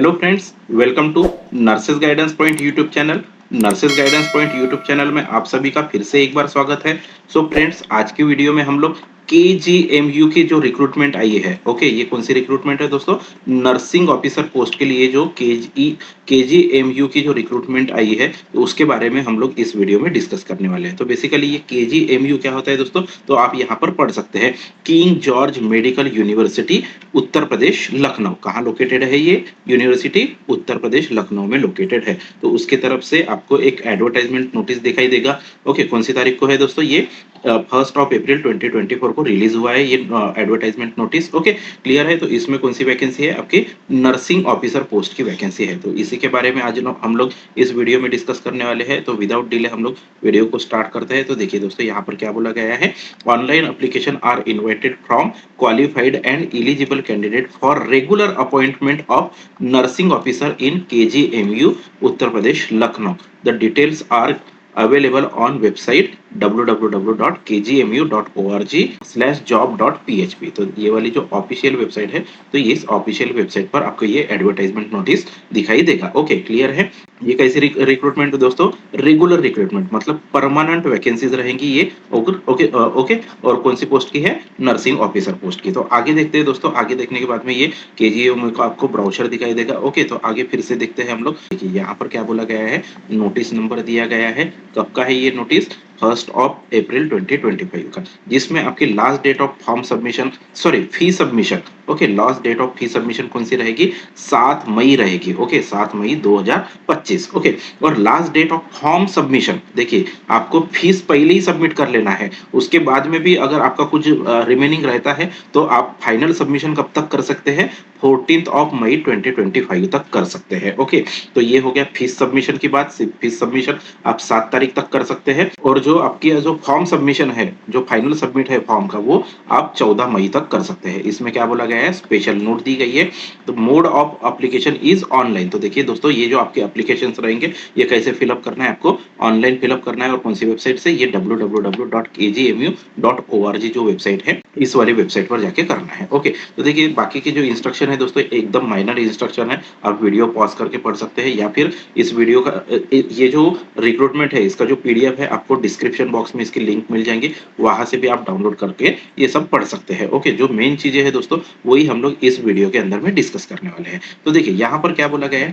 Hello friends, welcome to nurses guidance point YouTube channel. Nurses guidance point YouTube channel में आप सभी का फिर से एक बार स्वागत है। सो फ्रेंड्स, आज की वीडियो में हम लोग केजीएमयू की जो रिक्रूटमेंट आई है, ओके, ये कौन सी रिक्रूटमेंट है दोस्तों? नर्सिंग ऑफिसर पोस्ट के लिए जो केजीएमयू की जो रिक्रूटमेंट आई है, तो उसके बारे में हम लोग इस वीडियो में डिस्कस करने वाले हैं। तो बेसिकली ये केजीएमयू क्या होता है दोस्तों? तो आप यहाँ पर पढ़ सकते हैं, king George medical university, Uttar Pradesh, Lucknow. कहाँ लोकेटेड है ये यूनिवर्सिटी? उत्तर प्रदेश लखनऊ में लोकेटेड है। तो उसके तरफ से आपको एक एडवर्टाइजमेंट नोटिस दिखाई देगा। ओके, कौन सी तारीख को है दोस्तों? ये 1 अप्रैल 2024 को रिलीज हुआ है ये एडवर्टाइजमेंट नोटिस। ओके, क्लियर है? तो इसमें कौन सी वैकेंसी है? आपकी नर्सिंग ऑफिसर पोस्ट की वैकेंसी है। तो इसी के बारे में आज हम लोग इस वीडियो में डिस्कस करने वाले हैं। तो विदाउट डिले हम लोग वीडियो को स्टार्ट करते हैं। तो देखिए दोस्तों, यहाँ पर क्या बोला गया है, online application are invited from qualified and eligible candidate for regular appointment of nursing officer in KGMU, Uttar Pradesh, Lucknow. The details are available on website www.kgmu.org/job.php। तो ये वाली जो ऑफिशियल वेबसाइट है, तो ये इस ऑफिशियल वेबसाइट पर आपको ये एडवर्टाइजमेंट नोटिस दिखाई देगा। ओके, क्लियर है? ये कैसी रिक्रूटमेंट दोस्तों? रेगुलर रिक्रूटमेंट, मतलब परमानेंट वैकेंसीज रहेंगी ये। Okay okay okay. और कौन सी पोस्ट की है? नर्सिंग ऑफिसर पोस्ट की। तो आगे देखते हैं दोस्तों, आगे देखने के बाद में ये केजीएमयू का आपको ब्राउचर दिखाई देगा। ओके, तो आगे फिर से देखते हैं हम लोग। देखिए यहाँ पर क्या बोला गया है, नोटिस नंबर दिया गया है। कब का है ये नोटिस? 1 अप्रैल 2025 का, जिसमें आपकी last date of form submission, sorry, fee submission. Okay, last date of fee submission कौन सी रहेगी? 7 मई रहेगी। ओके, 7 मई 2025। ओके, और last date of form submission, देखिए आपको फीस पहले ही सबमिट कर लेना है। उसके बाद में भी अगर आपका कुछ रिमेनिंग रहता है तो आप फाइनल सबमिशन कब तक कर सकते हैं? 14 मई 2025 तक कर सकते हैं। ओके, तो ये हो गया फीस सबमिशन की बात। फीस सबमिशन आप 7 तारीख तक कर सकते हैं, और जो आपकी जो फॉर्म सबमिशन है, जो फाइनल सबमिट है फॉर्म का, वो आप 14 मई तक कर सकते हैं। इसमें क्या बोला गया है, स्पेशल नोट दी गई है। तो mode of application is online. तो देखिए दोस्तों, ये जो आपके एप्लीकेशन रहेंगे, ये कैसे फिलअप करना है? आपको ऑनलाइन फिलअप करना है। और कौन सी वेबसाइट से? ये www.kgmu.org जो वेबसाइट है, इस वाली वेबसाइट पर जाके करना है। ओके, तो देखिए बाकी की जो इंस्ट्रक्शन है दोस्तों, एकदम माइनर इंस्ट्रक्शन है। आप वीडियो पॉज करके पढ़ सकते हैं, या फिर इस वीडियो का ये जो रिक्रूटमेंट है, इसका जो पीडीएफ है, आपको डिस्क्रिप्शन बॉक्स में इसकी लिंक मिल जाएंगे, वहां से भी आप डाउनलोड करके ये सब पढ़ सकते हैं। ओके, जो मेन चीजें हैं दोस्तों, वही हम लोग इस वीडियो के अंदर में डिस्कस करने वाले हैं। तो देखिए यहाँ पर क्या बोला गया है,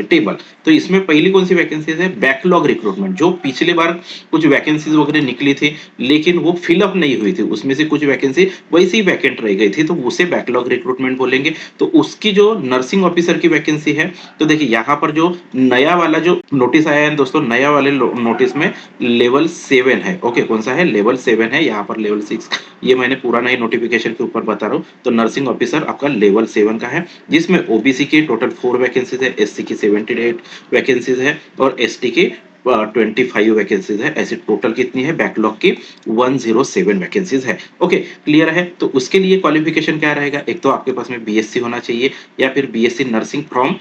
टेबल। तो इसमें पहली कौन सी वैकेंसीज है? Backlog recruitment. जो पिछले बार कुछ वैकेंसीज वगैरह निकली थी, लेकिन वो फिलअप नहीं हुई थी, उसमें से कुछ वैकेंसी वैसे ही वैकेंट रह गई थी, तो उसे बैकलॉग रिक्रूटमेंट बोलेंगे। तो उसकी जो नर्सिंग ऑफिसर की वैकेंसी है, तो देखिए यहाँ पर जो नया वाला जो नोटिस आया है दोस्तों, नया वाले नोटिस में लेवल 7 है। ओके, कौन सा है? लेवल 7 है। यहाँ पर लेवल 6, ये मैंने पूरा नई नोटिफिकेशन के ऊपर बता रहा हूँ। तो नर्सिंग ऑफिसर आपका लेवल 7 का है, जिसमें ओबीसी की टोटल 4 वैकेंसीज है, एससी की 78 वैकेंसीज है, और एसटी की 25 वैकेंसीज है। ऐसे टोटल कितनी है बैकलॉग की? 107 वैकेंसीज है। ओके, क्लियर है? तो उसके लिए क्वालिफिकेशन क्या रहेगा? एक तो आपके पास में बीएससी होना चाहिए, या फिर BSc nursing from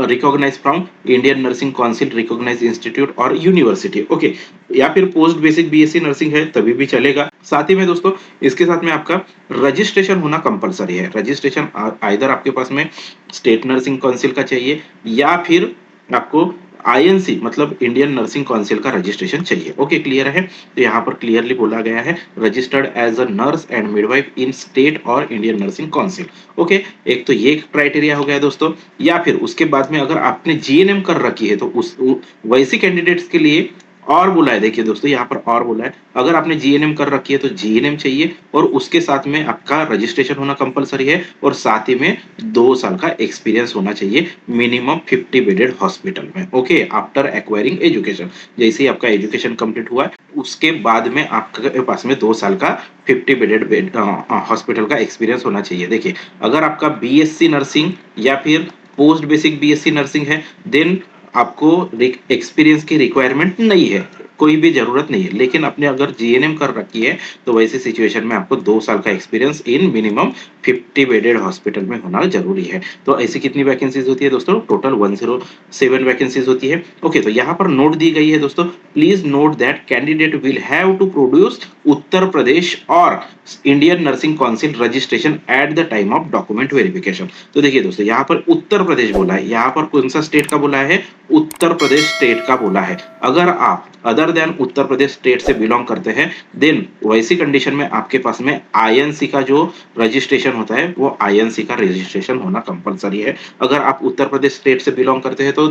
recognise from Indian nursing Council recognise institute और यूनिवर्सिटी। ओके, या फिर पोस्ट बेसिक बीएससी नर्सिंग है तभी भी चलेगा। साथ ही में दोस्तों, इसके साथ में आपका रजिस्ट्रेशन होना कंपलसरी है। रजिस्ट्रेशन आइदर आपके पास में स्टेट नर्सिंग काउंसिल का चाहिए, या फिर आपको आईएनसी मतलब इंडियन नर्सिंग काउंसिल का रजिस्ट्रेशन चाहिए। ओके, क्लियर है? तो यहाँ पर क्लियरली बोला गया है, registered as a nurse and midwife in state और इंडियन नर्सिंग काउंसिल। ओके, एक तो ये क्राइटेरिया हो गया दोस्तों। या फिर उसके बाद में अगर आपने जीएनएम कर रखी है, तो उस वैसी कैंडिडेट्स के लिए और बोला है, देखिए दोस्तों यहाँ पर और बोला है, अगर आपने जीएनएम कर रखी है तो जीएनएम चाहिए, और उसके साथ में आपका रजिस्ट्रेशन होना कंपलसरी है, और साथ ही में 2 साल का एक्सपीरियंस होना चाहिए मिनिमम 50 बेडेड हॉस्पिटल में। ओके, आफ्टर एक्वायरिंग एजुकेशन, जैसे ही आपका एजुकेशन कंप्लीट हुआ उसके बाद में आपके पास में 2 साल का 50 बेडेड हॉस्पिटल का एक्सपीरियंस होना चाहिए। देखिए, अगर आपका बीएससी नर्सिंग या फिर पोस्ट बेसिक बीएससी नर्सिंग है, देन आपको एक्सपीरियंस की रिक्वायरमेंट नहीं है, कोई भी जरूरत नहीं है, लेकिन आपने अगर जीएनएम कर रखी है तो वैसी सिचुएशन में आपको 2 साल का experience in minimum 50 bedded hospital में होना जरूरी है। तो ऐसी कितनी वैकेंसीज होती है दोस्तों? टोटल 107 वैकेंसीज होती है। ओके, तो यहाँ पर नोट दी गई है दोस्तों, please note that candidate will have to produce Uttar Pradesh और Indian nursing council registration at the time of document verification. तो देखिए दोस्तों, यहाँ पर उत्तर प्रदेश बोला है, यहाँ पर कौन सा स्टेट का बोला है? उत्तर प्रदेश स्टेट का बोला है। अगर आप other than Uttar Pradesh state से बिलोंग करते हैं, देन वैसी कंडीशन में आपके पास में आईएनसी का जो रजिस्ट्रेशन होता है वो आईएनसी का रजिस्ट्रेशन होना कंपलसरी है। अगर आप उत्तर प्रदेश स्टेट से बिलोंग करते हैं तो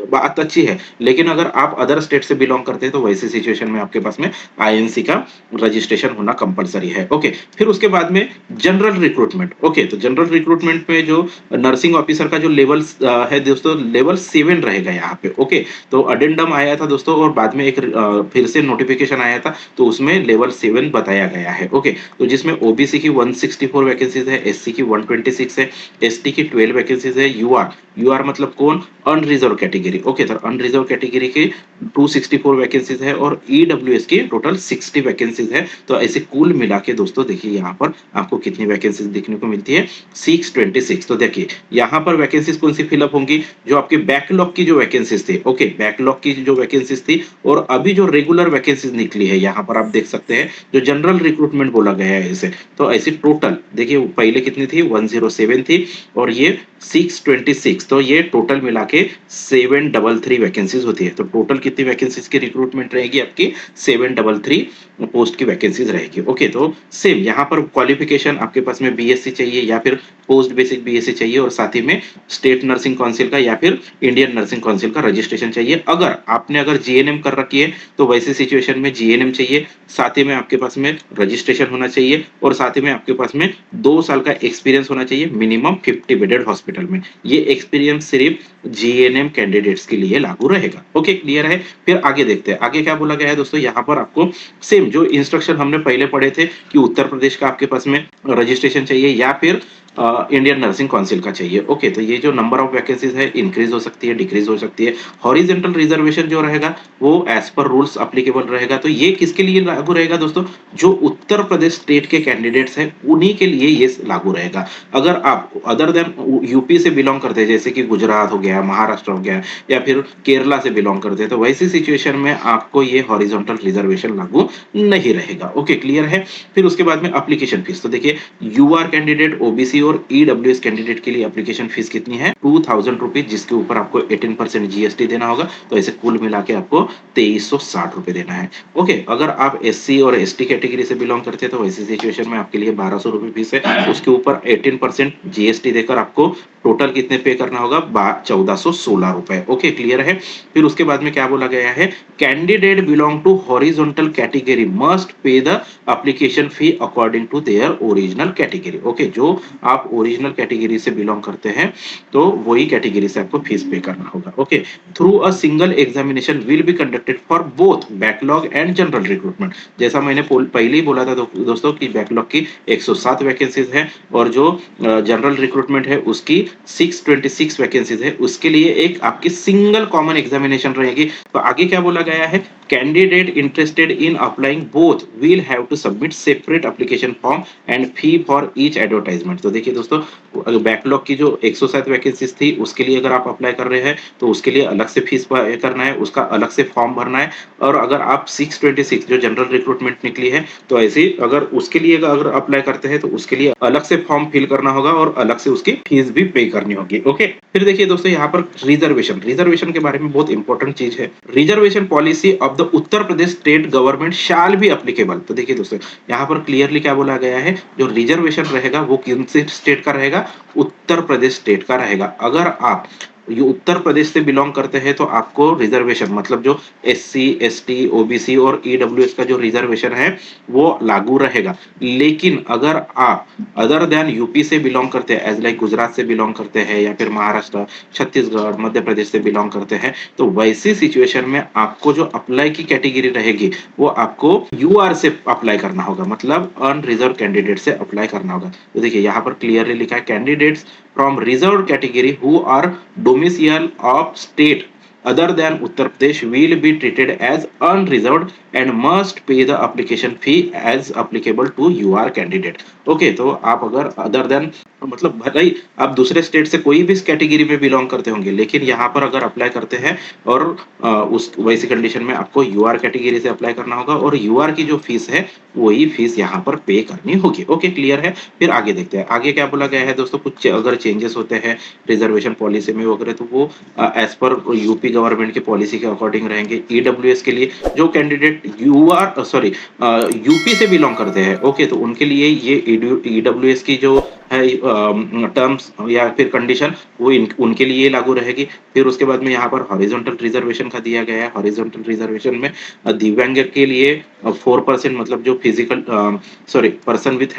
बात अच्छी है, लेकिन अगर आप अदर स्टेट से बिलोंग करते हैं तो वैसी सिचुएशन में आपके पास में आईएनसी का रजिस्ट्रेशन होना कंपलसरी है। ओके, फिर उसके बाद में जनरल रिक्रूटमेंट। ओके, तो जनरल रिक्रूटमेंट में जो नर्सिंग ऑफिसर का जो लेवल है दोस्तों, लेवल 7 रहेगा यहाँ पे। ओके, तो अडेंडम आया था दोस्तों और बाद में एक फिर से नोटिफिकेशन आया था, तो उसमें लेवल 7 बताया गया है। ओके, तो जिसमें ओबीसी की 164 वैकेंसीज है, एससी की 126 है, एसटी की 12 वैकेंसीज है, यूआर यूआर मतलब कौन? Unreserve category. ओके, तो अनरिजर्व कैटेगरी की 264 वैकेंसीज है और ईडब्ल्यूएस की टोटल 60 वैकेंसीज है। तो ऐसे कुल मिला के दोस्तों देखिए यहाँ पर आपको कितनी वैकेंसीज देखने को मिलती है? 626। तो देखिए यहाँ पर वैकेंसीज कौन सी फिलअप होंगी? जो आपके बैकलॉग की जो वैकेंसीज थी, ओके, बैकलॉग की जो वैकेंसीज थी और अभी जो रेगुलर वैकेंसीज निकली है, यहाँ पर आप देख सकते हैं जो जनरल रिक्रूटमेंट बोला गया है इसे। तो ऐसी टोटल देखिए पहले कितनी थी? 107 थी और ये 626, तो ये टोटल मिला के 733 वैकेंसीज होती है। तो टोटल कितनी वैकेंसीज की रिक्रूटमेंट रहेगी आपकी? 733 पोस्ट की वैकेंसीज रहेगी। ओके, तो सेम यहाँ पर क्वालिफिकेशन आपके पास में बीएससी चाहिए या फिर पोस्ट बेसिक बीएससी चाहिए और साथ ही में स्टेट नर्सिंग काउंसिल का या फिर इंडियन नर्सिंग काउंसिल का रजिस्ट्रेशन चाहिए। अगर जीएनएम कर रखी है तो वैसी सिचुएशन में जीएनएम चाहिए, साथ ही में आपके पास में रजिस्ट्रेशन होना चाहिए और साथ ही में आपके पास में 2 साल का एक्सपीरियंस होना चाहिए मिनिमम 50 बेडेड हॉस्पिटल में। ये एक्सपीरियंस सिर्फ जीएनएम कैंडिडेट्स के लिए लागू रहेगा। ओके, क्लियर है? फिर आगे देखते हैं आगे क्या बोला गया है दोस्तों। यहाँ पर आपको सेम जो इंस्ट्रक्शन हमने पहले पढ़े थे कि उत्तर प्रदेश का आपके पास में रजिस्ट्रेशन चाहिए या फिर इंडियन नर्सिंग काउंसिल का चाहिए। ओके, तो ये जो नंबर ऑफ वैकेंसीज है इंक्रीज हो सकती है, डिक्रीज हो सकती है। हॉरिजेंटल रिजर्वेशन जो रहेगा वो एज पर रूल्स अप्लीकेबल रहेगा। तो ये किसके लिए लागू रहेगा दोस्तों? जो उत्तर प्रदेश स्टेट के कैंडिडेट्स हैं उन्हीं के लिए ये लागू रहेगा। अगर आप अदर देन यूपी से बिलोंग करते हैं, जैसे कि गुजरात हो गया, महाराष्ट्र हो गया या फिर केरला से बिलोंग करते हैं, तो वैसी सिचुएशन में आपको ये हॉरिजॉन्टल रिजर्वेशन लागू नहीं रहेगा। ओके, क्लियर है? फिर उसके बाद में एप्लीकेशन फीस। तो देखिए यूआर कैंडिडेट, ओबीसी और ईडब्ल्यूएस कैंडिडेट के लिए एप्लीकेशन फीस कितनी है? 2000 रुपीज, जिसके ऊपर आपको 18% जीएसटी देना होगा। तो ऐसे कुल मिला के आपको 2360 रुपए देना है। ओके, अगर आप एससी और एसटी कैटेगरी से बिलोंग करते हैं तो वैसी सिचुएशन में आपके लिए 1200 रुपए फीस है, उसके ऊपर 18% जीएसटी देकर आपको टोटल कितने पे करना होगा? 1416 रुपए। ओके, क्लियर है? फिर उसके बाद में क्या बोला गया है? Candidate belong to horizontal category must pay the application fee according to their original category. Okay, जो आप ओरिजिनल कैटेगरी से बिलोंग करते हैं तो वही कैटेगरी से आपको फीस पे करना होगा। Okay, through a single examination will be conducted for both backlog and general recruitment. जैसा मैंने पहले ही बोला था दोस्तों कि बैकलॉग की 107 वैकेंसीज है और जो जनरल रिक्रूटमेंट है उसकी 626 वैकेंसीज है, उसके लिए एक आपकी सिंगल कॉमन एग्जामिनेशन रहेगी। तो आगे क्या बोला गया है? Candidate interested in applying both will have to submit separate application form and fee for each advertisement. तो देखिए दोस्तों, बैकलॉग की जो 107 वैकेंसीज थी उसके लिए अगर आप अप्लाई कर रहे हैं तो उसके लिए अलग से फीस पे करना है, उसका अलग से फॉर्म भरना है। और अगर आप 626 जो जनरल रिक्रूटमेंट निकली है तो ऐसे अगर उसके लिए अगर अप्लाई करते हैं तो उसके लिए अलग से फॉर्म फिल करना होगा और अलग से उसकी फीस भी पे करनी होगी। ओके, फिर देखिए दोस्तों यहाँ पर रिजर्वेशन के बारे में बहुत इंपॉर्टेंट चीज है। Reservation policy of the Uttar Pradesh state government shall be applicable. तो देखिए दोस्तों यहाँ पर क्लियरली क्या बोला गया है? जो रिजर्वेशन रहेगा वो किन से स्टेट का रहेगा? उत्तर प्रदेश स्टेट का रहेगा। अगर आप ये उत्तर प्रदेश से बिलोंग करते हैं तो आपको रिजर्वेशन मतलब जो एससी, एसटी, ओबीसी और ईडब्ल्यूएस का जो रिजर्वेशन है वो लागू रहेगा। लेकिन अगर आप अदर देन यूपी से बिलोंग करते हैं, एज लाइक गुजरात से बिलोंग करते हैं या फिर महाराष्ट्र, छत्तीसगढ़, मध्य प्रदेश से बिलोंग करते हैं, तो वैसी सिचुएशन में आपको जो अप्लाई की कैटेगरी रहेगी वो आपको यूआर से अप्लाई करना होगा, मतलब अनरिजर्व कैंडिडेट से अप्लाई करना होगा। तो देखिए यहाँ पर क्लियरली लिखा है candidates from reserve category who are domicile of state other than Uttar Pradesh will be treated as unreserved and must pay the application fee as applicable to your candidate. Okay, तो आप अगर other than मतलब भले ही आप दूसरे state से कोई भी इस कैटेगरी में बिलोंग करते होंगे, लेकिन यहाँ पर अगर अप्लाई करते हैं और उस वैसी कंडीशन में आपको यूआर कैटेगरी से अप्लाई करना होगा और यूआर की जो फीस है वही फीस यहाँ पर पे करनी होगी। ओके, क्लियर है। फिर आगे देखते हैं आगे क्या बोला गया है दोस्तों। कुछ अगर चेंजेस होते हैं रिजर्वेशन पॉलिसी में वगैरह तो वो एज पर यूपी गवर्नमेंट की पॉलिसी के अकॉर्डिंग रहेंगे। ईडब्ल्यूएस के लिए जो कैंडिडेट यूपी से बिलोंग करते हैं, ओके, तो उनके लिए ये ईडब्ल्यूएस की जो है टर्म्स या फिर कंडीशन वो उनके लिए लागू रहेगी। फिर उसके बाद में यहाँ पर हॉरिजॉन्टल रिजर्वेशन का दिया गया है। हॉरिजॉन्टल रिजर्वेशन में दिव्यांग के लिए 4% मतलब जो फिजिकल पर्सन विथ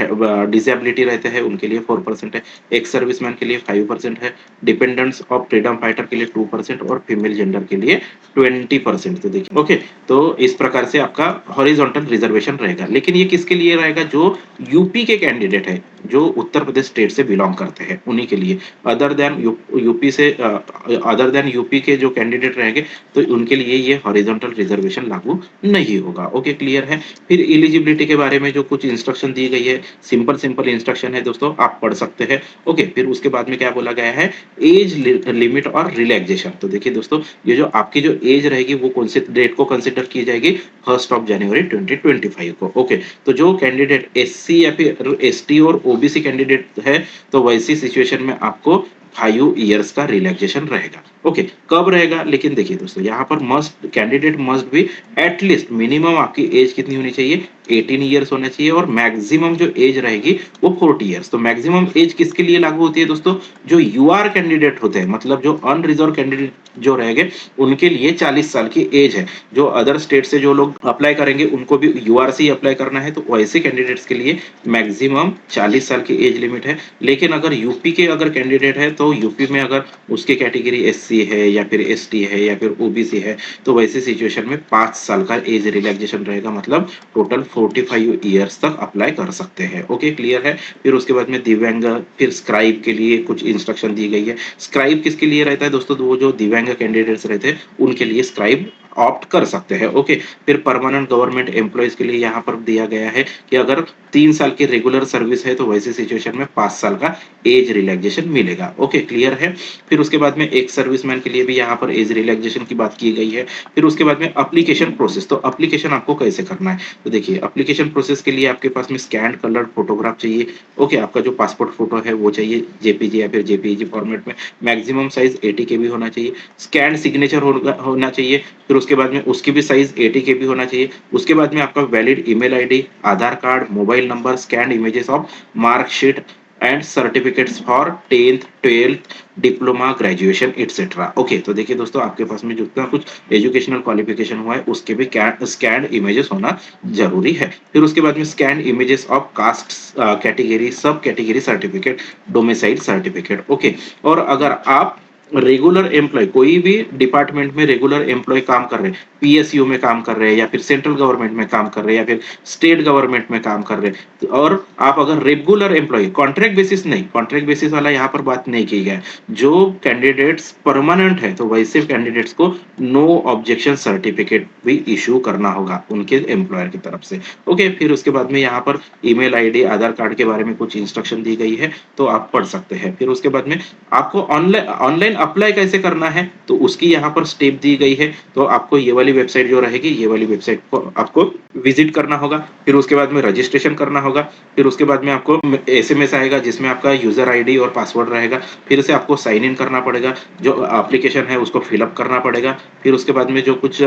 डिसेबिलिटी रहते हैं उनके लिए 4% है। एक्स सर्विसमैन के लिए 5% है। डिपेंडेंट्स ऑफ फ्रीडम फाइटर के लिए 2% और फीमेल जेंडर के लिए 20%। तो देखिए, ओके, तो इस प्रकार से आपका हॉरिजॉन्टल रिजर्वेशन रहेगा। लेकिन ये किसके लिए रहेगा? जो यूपी के कैंडिडेट है, जो उत्तर प्रदेश स्टेट से बिलोंग करते हैं उन्हीं के लिए। अदर देन यूपी से अदर देन यूपी के जो कैंडिडेट रहेंगे तो उनके लिए ये हॉरिजॉन्टल रिजर्वेशन लागू नहीं होगा। ओके, क्लियर है। फिर एलिजिबिलिटी के बारे में जो कुछ इंस्ट्रक्शन दी गई है, सिंपल सिंपल इंस्ट्रक्शन है दोस्तों, आप पढ़ सकते हैं। ओके, फिर उसके बाद में क्या बोला गया है? एज लिमिट और रिलैक्सेशन। तो देखिए दोस्तों, ये जो आपकी जो एज रहेगी वो कौन से डेट को कंसिडर की जाएगी? 1 जनवरी 2025 को। ओके, तो जो कैंडिडेट एससी या फिर एसटी और ओबीसी कैंडिडेट है तो वैसी सिचुएशन में आपको 5 इयर्स का रिलैक्सेशन रहेगा। ओके, कब रहेगा? लेकिन देखिए दोस्तों, यहाँ पर candidate must be at least minimum आपकी एज कितनी होनी चाहिए? 18 इयर्स होना चाहिए और मैक्सिमम जो एज रहेगी वो 40 इयर्स। तो मैक्सिमम एज किसके लिए लागू होती है दोस्तों? जो यूआर कैंडिडेट होते हैं, मतलब जो अनरिजर्व कैंडिडेट जो रहेंगे उनके लिए 40 साल की एज है। जो अदर स्टेट से जो लोग अप्लाई करेंगे उनको भी यूआर से ही अप्लाई करना है, तो वैसे कैंडिडेट्स के लिए मैक्सिमम 40 साल की एज लिमिट है। लेकिन अगर यूपी के अगर कैंडिडेट है तो यूपी में अगर उसकी कैटेगरी एससी है या फिर एसटी है या फिर ओबीसी है तो वैसे सिचुएशन में 5 साल का एज रिलैक्सेशन रहेगा, मतलब टोटल 45 इयर्स तक अप्लाई कर सकते हैं। ओके, क्लियर है। फिर उसके बाद में दिव्यांग, फिर स्क्राइब के लिए कुछ इंस्ट्रक्शन दी गई है। स्क्राइब किसके लिए रहता है दोस्तों? तो वो जो दिव्यांग कैंडिडेट्स रहते हैं उनके लिए स्क्राइब ऑप्ट कर सकते हैं। ओके, फिर परमानेंट गवर्नमेंट एम्प्लॉयज के लिए यहाँ पर दिया गया है कि अगर 3 साल की रेगुलर सर्विस है तो वैसी सिचुएशन में 5 साल का एज रिलैक्सेशन मिलेगा। ओके, क्लियर है। फिर उसके बाद में एक सर्विसमैन के लिए भी यहाँ पर एज रिलैक्सेशन की बात की गई है। फिर उसके बाद में एप्लीकेशन प्रोसेस, तो एप्लीकेशन आपको कैसे करना है? तो देखिए, एप्लीकेशन प्रोसेस के लिए आपके पास में स्कैन कलर्ड फोटोग्राफ चाहिए। ओके, आपका जो पासपोर्ट फोटो है वो चाहिए जेपीजी या फिर जेपीईजी फॉर्मेट में। मैक्सिमम साइज 80 केबी होना चाहिए। स्कैन सिग्नेचर होना चाहिए। फिर उसके बाद में उसकी भी साइज 80 केबी होना चाहिए। उसके बाद में आपका valid email ID, Aadhaar card, mobile number, scanned images of marksheet and certificates for 10th 12th diploma, graduation etcetera. Okay, तो देखिए दोस्तों, आपके पास में जितना कुछ एजुकेशनल क्वालिफिकेशन हुआ है उसके भी स्कैन्ड इमेजेस होना जरूरी है। फिर उसके बाद में scan images of caste category, sub category certificate, domicile certificate. Okay, और अगर आप रेगुलर एम्प्लॉय, कोई भी डिपार्टमेंट में रेगुलर एम्प्लॉय काम कर रहे हैं, पीएसयू में काम कर रहे हैं या फिर सेंट्रल गवर्नमेंट में काम कर रहे हैं या फिर स्टेट गवर्नमेंट में काम कर रहे हैं, और आप अगर रेगुलर एम्प्लॉय, कॉन्ट्रैक्ट बेसिस नहीं, कॉन्ट्रैक्ट बेसिस वाला यहाँ पर बात नहीं की गया। जो कैंडिडेट्स परमानेंट है तो वैसे कैंडिडेट्स को नो ऑब्जेक्शन सर्टिफिकेट भी इशू करना होगा उनके एम्प्लॉयर की तरफ से। ओके, फिर उसके बाद में यहाँ पर ईमेल आईडी, आधार कार्ड के बारे में कुछ इंस्ट्रक्शन दी गई है तो आप पढ़ सकते हैं। फिर उसके बाद में आपको ऑनलाइन अप्लाई कैसे करना है तो उसकी यहाँ पर स्टेप दी गई है। तो आपको ये वाली वेबसाइट जो रहेगी, ये वाली वेबसाइट को आपको विजिट करना होगा। फिर उसके बाद में रजिस्ट्रेशन करना होगा। फिर उसके बाद में आपको एसएमएस आएगा जिसमें आपका यूजर आईडी और पासवर्ड रहेगा। फिर से आपको साइन इन करना पड़ेगा, जो एप्लीकेशन है उसको फिलअप करना पड़ेगा। फिर उसके बाद में जो कुछ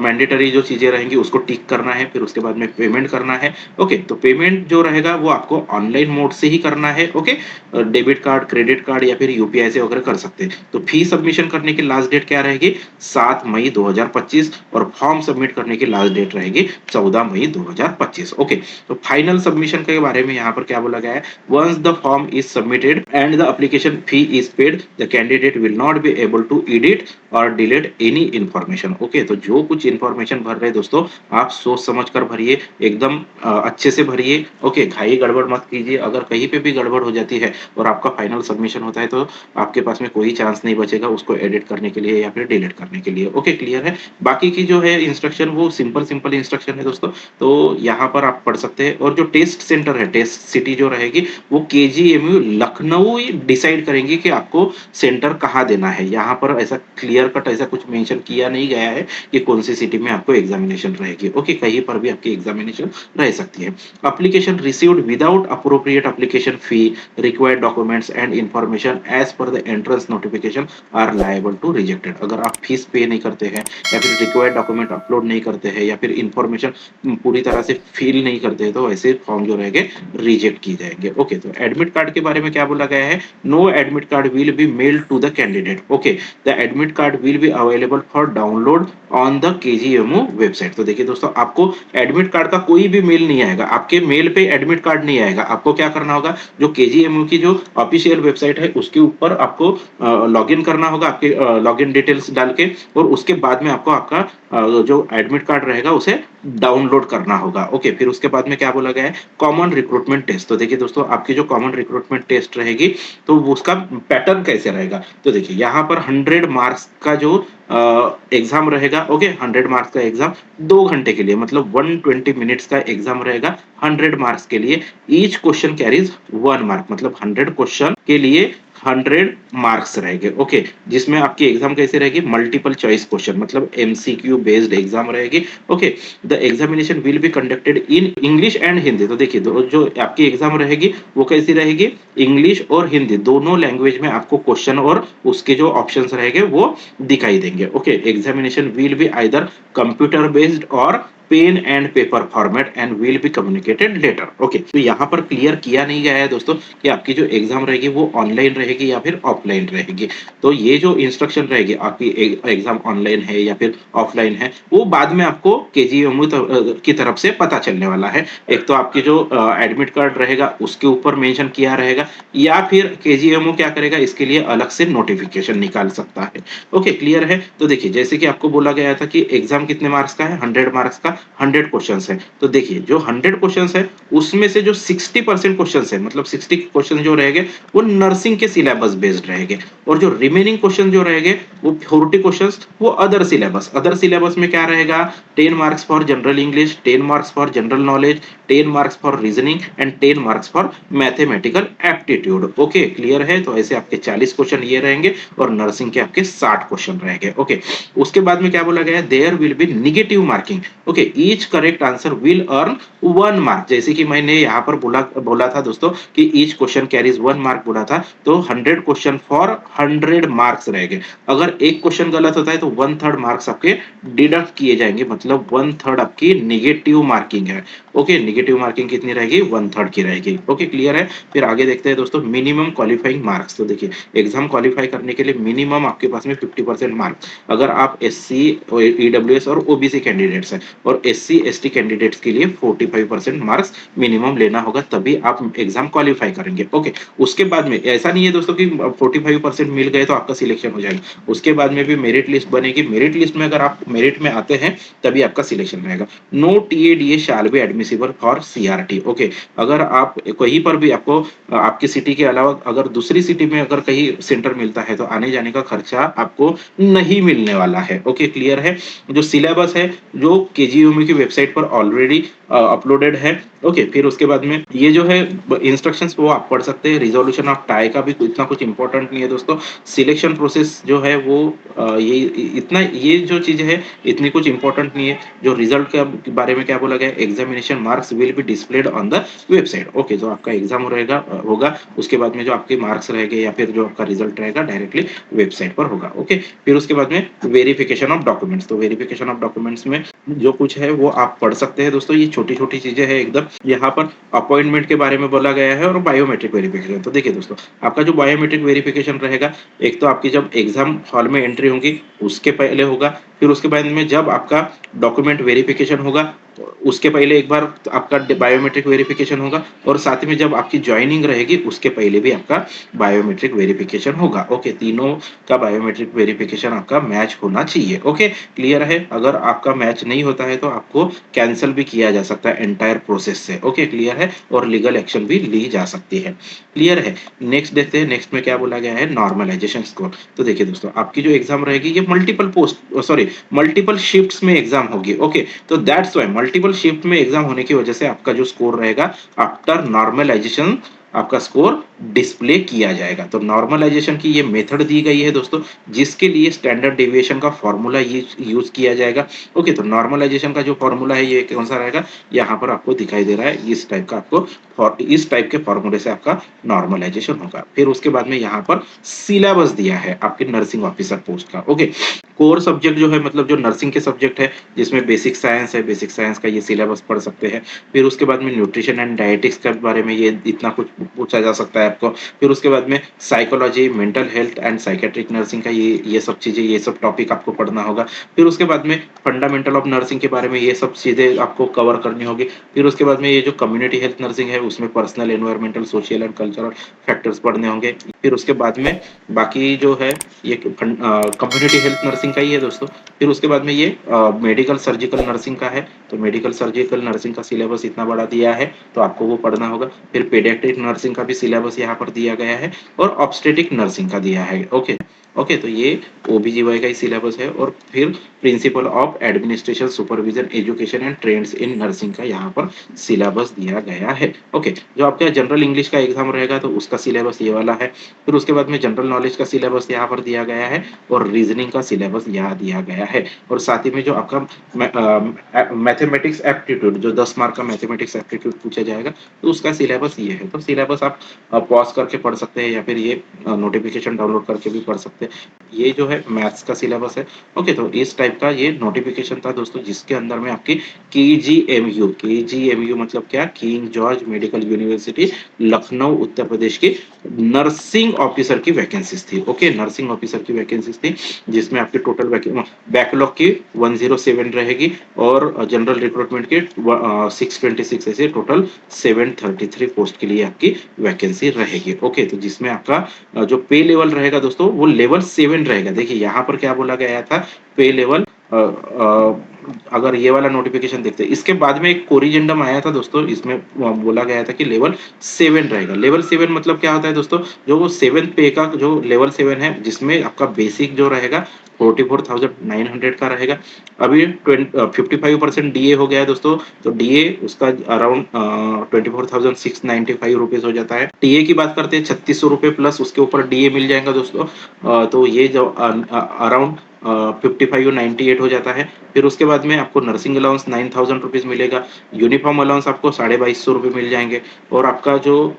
मैंडेटरी जो चीजें रहेंगी उसको टिक करना है। फिर उसके बाद में पेमेंट करना है। ओके, तो पेमेंट जो रहेगा वो आपको ऑनलाइन मोड से ही करना है। Okay, debit card, credit card या फिर यूपीआई से वगैरह कर सकते हैं। तो फी सबमिशन करने की लास्ट डेट क्या रहेगी? 7 मई 2025 और फॉर्म सबमिट करने की लास्ट डेट रहेगी 14 मई 2025। ओके, तो फाइनल सबमिशन के बारे में यहाँ पर क्या बोला गया है? Once the form is submitted and the application fee is paid, the candidate will not be able to edit और डिलीट एनी इंफॉर्मेशन। ओके, तो जो कुछ इंफॉर्मेशन भर रहे हैं दोस्तों, आप सोच समझ कर भरिए, एकदम अच्छे से भरिए। ओके, घाई गड़बड़ मत कीजिए। अगर कहीं पे भी गड़बड़ हो जाती है और आपका फाइनल सबमिशन होता है तो आपके पास में कोई चांस नहीं बचेगा उसको एडिट करने के लिए या फिर डिलीट करने के लिए। ओके, क्लियर है? बाकी की जो है इंस्ट्रक्शन वो सिंपल इंस्ट्रक्शन है दोस्तों। तो यहाँ पर आप पढ़ सकते हैं और जो टेस्ट सेंटर है, टेस्ट सिटी जो रहेगी वो केजीएमयू लखनऊ ही डिसाइड करेंगे कि आपको सेंटर कहाँ देना है। यहाँ पर ऐसा क्लियर कट ऐसा कुछ मेंशन किया नहीं गया है कि कौन सी सिटी में आपको एग्जामिनेशन रहेगी। ओके, कहीं पर भी आपकी एग्जामिनेशन रह सकती है। Application received without appropriate application fee, required documents and information as per the entrance notification are liable to rejected. अगर आप फीस पे नहीं करते हैं या फिर रिक्वायर्ड डॉक्यूमेंट अपलोड नहीं करते हैं या फिर इंफॉर्मेशन पूरी तरह से फिल नहीं करते हैं तो ऐसे फॉर्म जो रहेंगे रिजेक्ट किए जाएंगे। ओके, तो एडमिट कार्ड के बारे में क्या बोला गया है? No admit card will be mailed to the candidate. Okay, the admit card will be available for download on the KGMO website. तो देखिए दोस्तों, आपको एडमिट कार्ड का कोई भी मेल नहीं आएगा, आपके मेल पे एडमिट कार्ड नहीं आएगा। आपको क्या करना होगा, जो केजीएमओ की जो ऑफिशियल वेबसाइट है उसके ऊपर आपको लॉगिन करना होगा, आपके लॉगिन डिटेल्स डाल के, और उसके बाद में आपको आपका जो एडमिट कार्ड रहेगा उसे डाउनलोड करना होगा। ओके, फिर उसके बाद में क्या बोला गया है? Common recruitment test. तो देखिए दोस्तों, आपकी जो कॉमन रिक्रूटमेंट टेस्ट रहेगी तो उसका पैटर्न कैसे रहेगा? तो देखिए यहाँ पर 100 मार्क्स का जो एग्जाम रहेगा। ओके, 100 मार्क्स का एग्जाम 2 घंटे के लिए, मतलब 120 मिनट्स का एग्जाम रहेगा 100 मार्क्स के लिए। ईच क्वेश्चन कैरीज 1 मार्क, मतलब 100 क्वेश्चन के लिए 100 मार्क्स रहेंगे। ओके, जिसमें आपकी एग्जाम कैसे रहेगी? मल्टीपल चॉइस क्वेश्चन, मतलब एमसीक्यू बेस्ड एग्जाम रहेगी। Okay, the examination will be conducted in English and Hindi. तो देखिए जो आपकी एग्जाम रहेगी वो कैसी रहेगी? इंग्लिश और हिंदी दोनों लैंग्वेज में आपको क्वेश्चन और उसके जो ऑप्शंस रहेंगे वो दिखाई देंगे। Okay, examination will be either computer based और pen and paper format and will be communicated later. Okay, तो यहाँ पर क्लियर किया नहीं गया है दोस्तों कि आपकी जो एग्जाम रहेगी वो ऑनलाइन रहेगी या फिर ऑफलाइन रहेगी। तो ये जो इंस्ट्रक्शन रहेगी आपकी एग्जाम ऑनलाइन है या फिर ऑफलाइन है, वो बाद में आपको केजीएमयू की तरफ से पता चलने वाला है। एक तो आपकी जो एडमिट कार्ड रहेगा उसके ऊपर मेंशन किया रहेगा, या फिर केजीएमयू क्या करेगा, इसके लिए अलग से नोटिफिकेशन निकाल सकता है। ओके, क्लियर है? तो देखिए, जैसे कि आपको बोला गया था कि एग्जाम कितने मार्क्स का है? 100 मार्क्स का 100 क्वेश्चंस है। तो देखिए, जो 100 क्वेश्चंस है उसमें से जो 60% क्वेश्चंस है, मतलब 60 क्वेश्चन जो रहेंगे वो नर्सिंग के सिलेबस बेस्ड रहेंगे, और जो रिमेनिंग क्वेश्चन जो रहेंगे वो 40 क्वेश्चंस वो अदर सिलेबस में क्या रहेगा? 10 marks for general English, 10 marks for general knowledge, 10 marks for reasoning and 10 marks for mathematical aptitude. Okay, clear है? तो ऐसे आपके 40 क्वेश्चन ये रहेंगे और नर्सिंग के आपके 60 क्वेश्चन रहेंगे। ओके, उसके बाद में क्या बोला गया है? There will be negative marking. Okay, each correct answer will earn 1 mark. जैसे कि मैंने यहाँ पर बोला था दोस्तों कि ईच क्वेश्चन कैरीज 1 मार्क बोला था, तो 100 क्वेश्चन फॉर 100 मार्क्स रहेंगे। अगर एक क्वेश्चन गलत होता है तो 1/3 मार्क्स आपके डिडक्ट किए जाएंगे, मतलब 1/3 आपकी नेगेटिव मार्किंग है। ओके, नेगेटिव मार्किंग कितनी रहेगी? 1/3 की रहेगी। ओके, क्लियर है? फिर आगे देखते हैं दोस्तों, मिनिमम क्वालिफाइंग मार्क्स। तो देखिए, एग्जाम क्वालिफाई करने के लिए मिनिमम आपके पास में 50% मार्क्स, अगर आप एससी, ईडब्ल्यूएस और ओबीसी कैंडिडेट्स हैं, और एससी एसटी कैंडिडेट्स के लिए 45% मार्क्स मिनिमम लेना होगा, तभी आप एग्जाम क्वालिफाई करेंगे। ओके, उसके बाद में ऐसा नहीं है दोस्तों कि 45% मिल गए तो आपका सिलेक्शन हो जाएगा, उसके बाद में भी मेरिट लिस्ट बनेगी। मेरिट लिस्ट में अगर आप मेरिट में आते हैं तभी आपका सिलेक्शन रहेगा। No TADA shall be admissible for CRT. Okay, अगर आप कहीं पर भी आपको आपकी सिटी के अलावा अगर दूसरी सिटी में अगर कहीं सेंटर मिलता है तो आने जाने का खर्चा आपको नहीं मिलने वाला है। ओके, क्लियर है? जो सिलेबस है जो केजीएमयू की वेबसाइट पर ऑलरेडी अपलोडेड है। ओके, फिर उसके बाद में ये जो है इंस्ट्रक्शंस वो आप पढ़ सकते हैं। रिजोल्यूशन ऑफ टाई का भी इतना कुछ इंपॉर्टेंट नहीं है दोस्तों। सिलेक्शन प्रोसेस जो है वो ये जो चीज है इतनी कुछ इंपॉर्टेंट नहीं है। जो रिजल्ट के बारे में क्या बोला गया? Examination marks will be displayed on the website. Okay, जो आपका एग्जाम रहेगा होगा उसके बाद में जो आपके मार्क्स रहेंगे या फिर जो आपका रिजल्ट रहेगा डायरेक्टली वेबसाइट पर होगा। ओके, फिर उसके बाद में वेरिफिकेशन ऑफ डॉक्यूमेंट्स। तो वेरिफिकेशन ऑफ डॉक्यूमेंट्स में जो कुछ है वो आप पढ़ सकते हैं दोस्तों। ये छोटी छोटी चीजें हैं एकदम। यहाँ पर अपॉइंटमेंट के बारे में बोला गया है और बायोमेट्रिक वेरिफिकेशन। तो देखिए दोस्तों, आपका जो बायोमेट्रिक वेरिफिकेशन रहेगा, एक तो आपकी जब एग्जाम हॉल में एंट्री होगी उसके पहले होगा, फिर उसके बाद में जब आपका डॉक्यूमेंट वेरिफिकेशन होगा उसके पहले एक बार आपका बायोमेट्रिक वेरिफिकेशन होगा और साथ में जब आपकी ज्वाइनिंग रहेगी उसके पहले भी आपका बायोमेट्रिक वेरिफिकेशन होगा। ओके, तीनों का बायोमेट्रिक वेरिफिकेशन आपका मैच होना चाहिए। ओके, क्लियर है? अगर आपका मैच नहीं होता है तो आपको कैंसिल भी किया जा सकता है एंटायर प्रोसेस से। ओके, क्लियर है? और लीगल एक्शन भी ली जा सकती है। क्लियर है? नेक्स्ट देखते हैं, नेक्स्ट में क्या बोला गया है, नॉर्मलाइजेशन स्कोर। तो देखिए दोस्तों, आपकी जो एग्जाम रहेगी ये मल्टीपल शिफ्ट्स में एग्जाम होगी। ओके, तो दैट्स व्हाई मल्टीपल शिफ्ट में एग्जाम होने की वजह से आपका जो स्कोर रहेगा आफ्टर नॉर्मलाइजेशन आपका स्कोर डिस्प्ले किया जाएगा। तो नॉर्मलाइजेशन की ये मेथड दी गई है दोस्तों, जिसके लिए स्टैंडर्ड डेविएशन का फॉर्मूला यूज किया जाएगा। ओके, तो नॉर्मलाइजेशन का जो फॉर्मूला है ये कौन सा रहेगा, यहाँ पर आपको दिखाई दे रहा है। इस टाइप का आपको इस टाइप के फॉर्मूले से आपका नॉर्मलाइजेशन होगा। फिर उसके बाद में यहाँ पर सिलेबस दिया है आपके नर्सिंग ऑफिसर पोस्ट का। ओके, कोर सब्जेक्ट जो है मतलब जो नर्सिंग के सब्जेक्ट है, जिसमें बेसिक साइंस है, बेसिक साइंस का ये सिलेबस पढ़ सकते हैं। फिर उसके बाद में न्यूट्रिशन एंड डायटिक्स के बारे में ये इतना कुछ पूछा जा सकता है आपको। फिर उसके बाद में psychology, mental health and psychiatric nursing का ये सब चीजें, ये सब टॉपिक आपको पढ़ना होगा। फिर उसके बाद में फंडामेंटल ऑफ नर्सिंग के बारे में ये सब चीजें आपको कवर करनी होगी। फिर उसके बाद में ये जो कम्युनिटी हेल्थ नर्सिंग है उसमें personal, environmental, social and cultural factors पढ़ने होंगे। फिर उसके बाद में बाकी जो है ये कम्युनिटी हेल्थ नर्सिंग का ही है दोस्तों। फिर उसके बाद में ये मेडिकल सर्जिकल नर्सिंग का है। तो मेडिकल सर्जिकल नर्सिंग का सिलेबस इतना बड़ा दिया है तो आपको वो पढ़ना होगा। फिर पेडियाट्रिक नर्सिंग का भी सिलेबस यहाँ पर दिया गया है और ऑब्स्टेटिक नर्सिंग का दिया है। ओके, ओके, तो ये ओबीजीवाई का ही सिलेबस है। और फिर principle of administration, supervision, education and trends in nursing का यहाँ पर सिलेबस दिया गया है। ओके, जो आपका जनरल इंग्लिश का एग्जाम रहेगा तो उसका सिलेबस ये वाला है। फिर उसके बाद में जनरल नॉलेज का सिलेबस यहाँ पर दिया गया है और रीजनिंग का सिलेबस यहाँ दिया गया है। और साथ ही में जो आपका मैथमेटिक्स एप्टीट्यूड, जो 10 मार्क का मैथमेटिक्स एप्टीट्यूड पूछा जाएगा, तो उसका सिलेबस ये है। तो सिलेबस आप पॉज करके पढ़ सकते हैं या फिर ये नोटिफिकेशन डाउनलोड करके भी पढ़ सकते हैं। ये जो है मैथ्स का सिलेबस है। ओके, तो इस टाइप का ये नोटिफिकेशन था दोस्तों, जिसके अंदर में आपकी केजीएमयू मतलब क्या, King George medical university Lucknow Uttar Pradesh की नर्सिंग ऑफिसर की वैकेंसीज थी। ओके, नर्सिंग ऑफिसर की वैकेंसीज थी, जिसमें आपकी टोटल बैकलॉग की 107 रहेगी और जनरल रिक्रूटमेंट की 626, ऐसे टोटल 733 पोस्ट के लिए आपकी वैकेंसी रहेगी। ओके, तो जिसमें आपका जो पे लेवल रहेगा दोस्तों वो लेवल 7 रहेगा। देखिए यहाँ पर क्या बोला गया था, पे लेवल अगर ये वाला नोटिफिकेशन देखते हैं, इसके बाद में एक कोरिजेंडम आया था दोस्तों, इसमें बोला गया था कि लेवल 7 रहेगा। लेवल 7 मतलब क्या होता है दोस्तों, जो वो 7 पे का जो लेवल 7 है, जिसमें आपका बेसिक जो रहेगा 44,900 का रहेगा। अभी 55% डीए हो गया है दोस्तों, तो डीए उसका अराउंड 24,695 रुपीज हो जाता है। टीए की बात करते हैं 3600 रुपये प्लस उसके ऊपर डीए मिल जाएगा दोस्तों। तो ये जो अराउंड 5598 हो जाता है। फिर उसके बाद में आपको नर्सिंग अलाउंस 9,000 रुपीज मिलेगा। यूनिफॉर्म अलाउंस आपको 2250 रुपये मिल जाएंगे। और आपका जो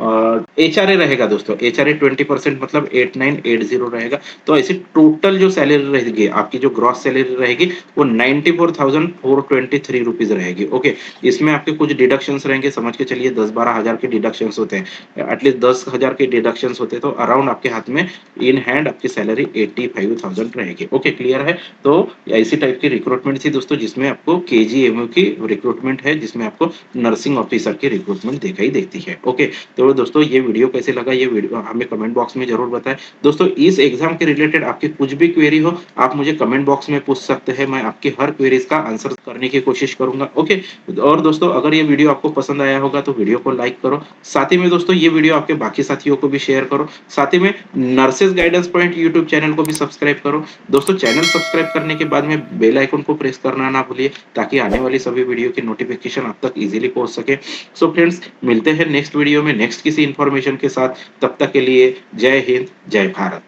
एचआरए रहेगा दोस्तों, एचआरए 20% मतलब 8980 रहेगा। तो ऐसी टोटल जो सैलरी रहेगी आपकी, जो ग्रॉस सैलरी रहेगी वो 94,423 रुपीज रहेगी। ओके, इसमें आपके कुछ डिडक्शंस रहेंगे, समझ के चलिए 10-12 हजार के डिडक्शंस होते हैं, एटलीस्ट 10 हजार के डिडक्शंस होते हैं, तो अराउंड आपके हाथ में इन हैंड आपकी सैलरी 85,000 रहेगी। ओके, क्लियर है? तो ऐसी टाइप की रिक्रूटमेंट थी दोस्तों, जिसमें आपको केजीएमयू की रिक्रूटमेंट है, जिसमें आपको नर्सिंग ऑफिसर की रिक्रूटमेंट दिखाई देती है। ओके, तो दोस्तों ये वीडियो कैसे लगा, ये वीडियो हमें कमेंट बॉक्स में जरूर बताएं। दोस्तों इस एग्जाम के रिलेटेड आपकी कुछ भी क्वेरी हो, आप मुझे कमेंट बॉक्स में पूछ सकते हैं, मैं आपकी हर क्वेरीज का आंसर करने की कोशिश करूंगा। ओके, और दोस्तों अगर ये वीडियो आपको पसंद आया होगा तो वीडियो को लाइक करो। साथ ही में दोस्तों ये वीडियो आपके बाकी साथियों को भी शेयर करो। साथ ही में nurses guidance point YouTube channel को भी सब्सक्राइब करो। दोस्तों चैनल सब्सक्राइब करने के बाद में बेल आइकन को प्रेस करना ना भूलिए, ताकि आने वाली सभी वीडियो की नोटिफिकेशन आप तक इजीली पहुंच सके। सो फ्रेंड्स, मिलते हैं नेक्स्ट वीडियो में नेक्स्ट किसी इंफॉर्मेशन के साथ। तब तक के लिए जय हिंद, जय भारत।